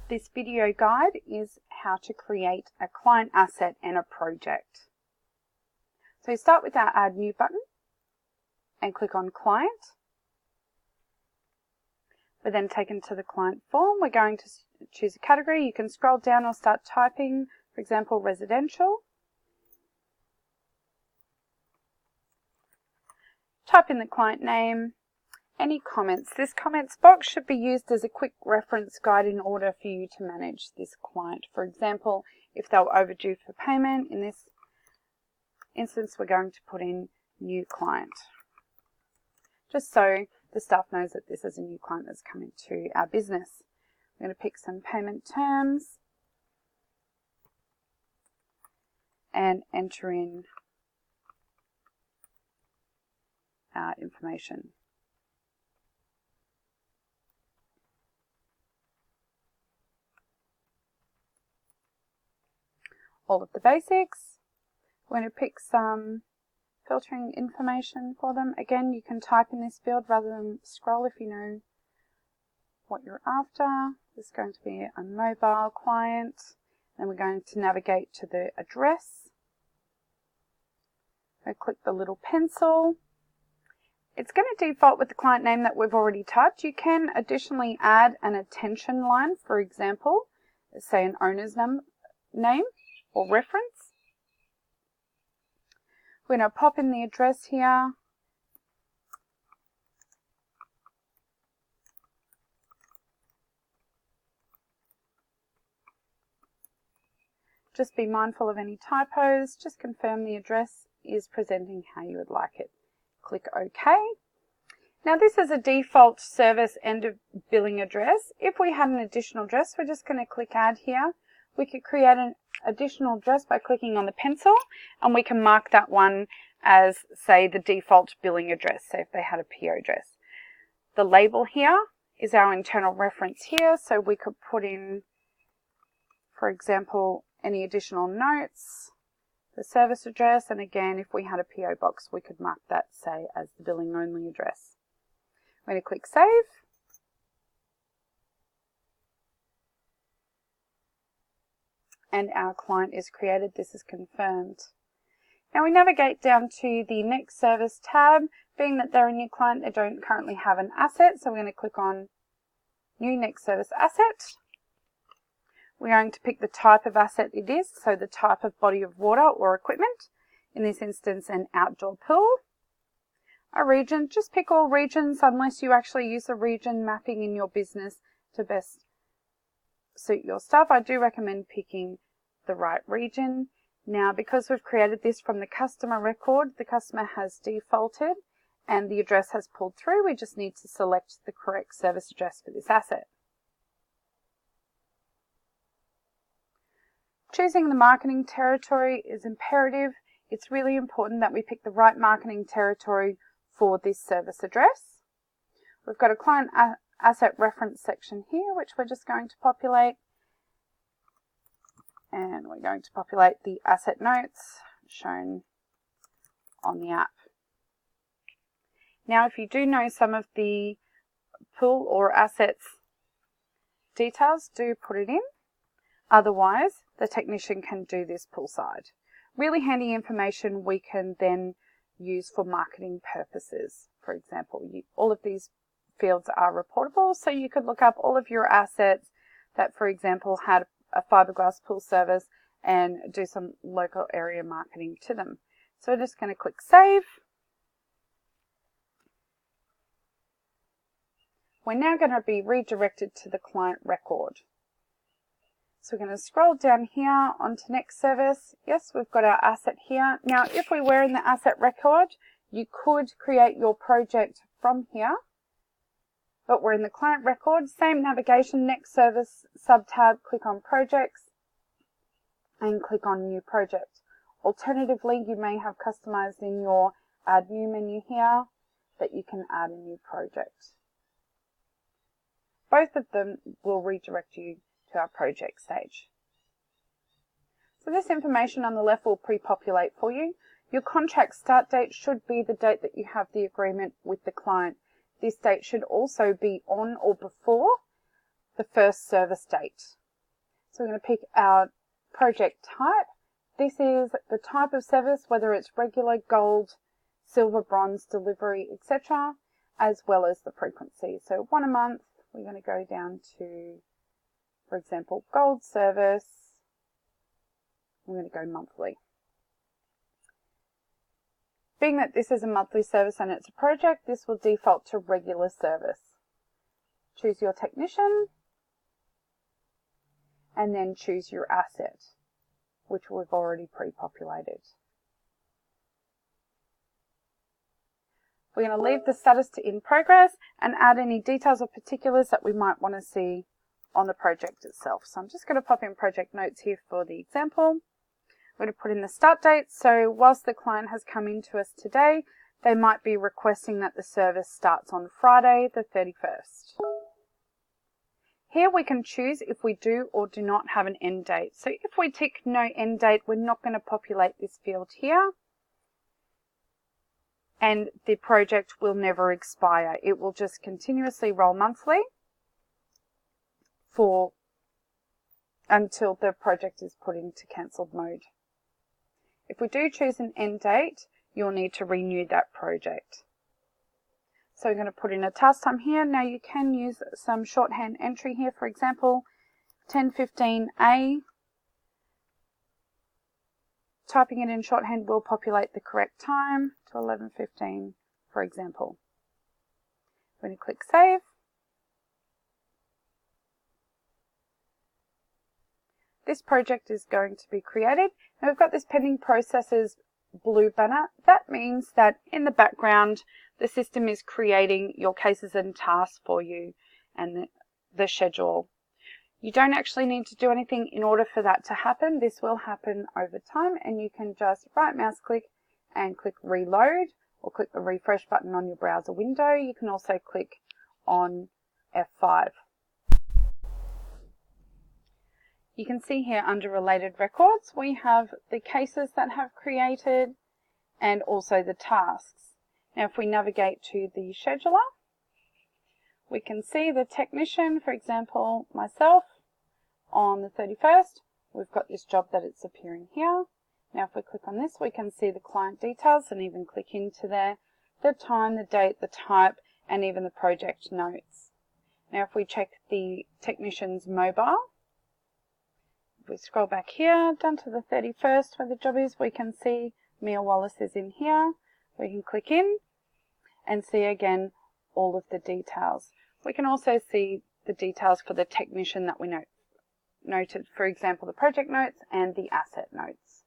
This video guide is how to create a client asset and a project. So start with our Add New button and click on Client. We're then taken to the client form. We're going to choose a category. You can scroll down or start typing, for example, residential. Type in the client name. Any comments? This comments box should be used as a quick reference guide in order for you to manage this client. For example, if they were overdue for payment, in this instance we're going to put in new client, just so the staff knows that this is a new client that's come into our business. I'm going to pick some payment terms and enter in our information. All of the basics. We're going to pick some filtering information for them. Again, you can type in this field rather than scroll if you know what you're after. This is going to be a mobile client. Then we're going to navigate to the address. So click the little pencil. It's going to default with the client name that we've already typed. You can additionally add an attention line, for example, say an owner's name or reference. We're going to pop in the address here. Just be mindful of any typos. Just confirm the address is presenting how you would like it. Click OK. Now this is a default service end of billing address. If we had an additional address, we're just going to click Add here. We could create an additional address by clicking on the pencil, and we can mark that one as, say, the default billing address, so if they had a PO address. The label here is our internal reference here, so we could put in, for example, any additional notes, the service address, and again, if we had a PO box, we could mark that, say, as the billing only address. I'm going to click Save. And our client is created. This is confirmed. Now we navigate down to the next service tab. Being that they're a new client, they don't currently have an asset, so we're going to click on New Next Service Asset. We're going to pick the type of asset it is, so the type of body of water or equipment. In this instance, an outdoor pool. A region, just pick all regions unless you actually use a region mapping in your business to best suit your staff. I do recommend picking the right region. Now, because we've created this from the customer record, the customer has defaulted and the address has pulled through. We just need to select the correct service address for this asset. Choosing the marketing territory is imperative. It's really important that we pick the right marketing territory for this service address. We've got a client asset reference section here, which we're just going to populate. And we're going to populate the asset notes shown on the app. Now, if you do know some of the pool or assets details, do put it in. Otherwise, the technician can do this poolside. Really handy information we can then use for marketing purposes. For example, all of these fields are reportable, so you could look up all of your assets that, for example, had a fiberglass pool service and do some local area marketing to them. So we're just going to click Save. We're now going to be redirected to the client record. So we're going to scroll down here onto Next Service. Yes, we've got our asset here. Now, if we were in the asset record, you could create your project from here. But we're in the client record, same navigation, Next Service sub-tab, click on Projects and click on New Project. Alternatively, you may have customized in your Add New menu here that you can add a new project. Both of them will redirect you to our project stage. So this information on the left will pre-populate for you. Your contract start date should be the date that you have the agreement with the client. This date should also be on or before the first service date. So we're going to pick our project type. This is the type of service, whether it's regular, gold, silver, bronze, delivery, etc., as well as the frequency. So 1 a month, we're going to go down to, for example, gold service. We're going to go monthly. Being that this is a monthly service and it's a project, this will default to regular service. Choose your technician and then choose your asset, which we've already pre-populated. We're going to leave the status to in progress and add any details or particulars that we might want to see on the project itself. So I'm just going to pop in project notes here for the example. We're going to put in the start date. So whilst the client has come into us today, they might be requesting that the service starts on Friday the 31st. Here we can choose if we do or do not have an end date. So if we tick no end date, we're not going to populate this field here. And the project will never expire. It will just continuously roll monthly until the project is put into cancelled mode. If we do choose an end date, you'll need to renew that project. So we're going to put in a task time here. Now you can use some shorthand entry here, for example, 10:15A. Typing it in shorthand will populate the correct time to 11:15, for example. We're going to click Save. This project is going to be created. Now we've got this pending processes blue banner. That means that in the background, the system is creating your cases and tasks for you and the schedule. You don't actually need to do anything in order for that to happen. This will happen over time, and you can just right mouse click and click reload or click the refresh button on your browser window. You can also click on F5. You can see here under related records, we have the cases that have created and also the tasks. Now if we navigate to the scheduler, we can see the technician, for example, myself, on the 31st, we've got this job that it's appearing here. Now if we click on this, we can see the client details and even click into there, the time, the date, the type, and even the project notes. Now if we check the technician's mobile, if we scroll back here, down to the 31st where the job is, we can see Mia Wallace is in here. We can click in and see again all of the details. We can also see the details for the technician that we noted, for example, the project notes and the asset notes.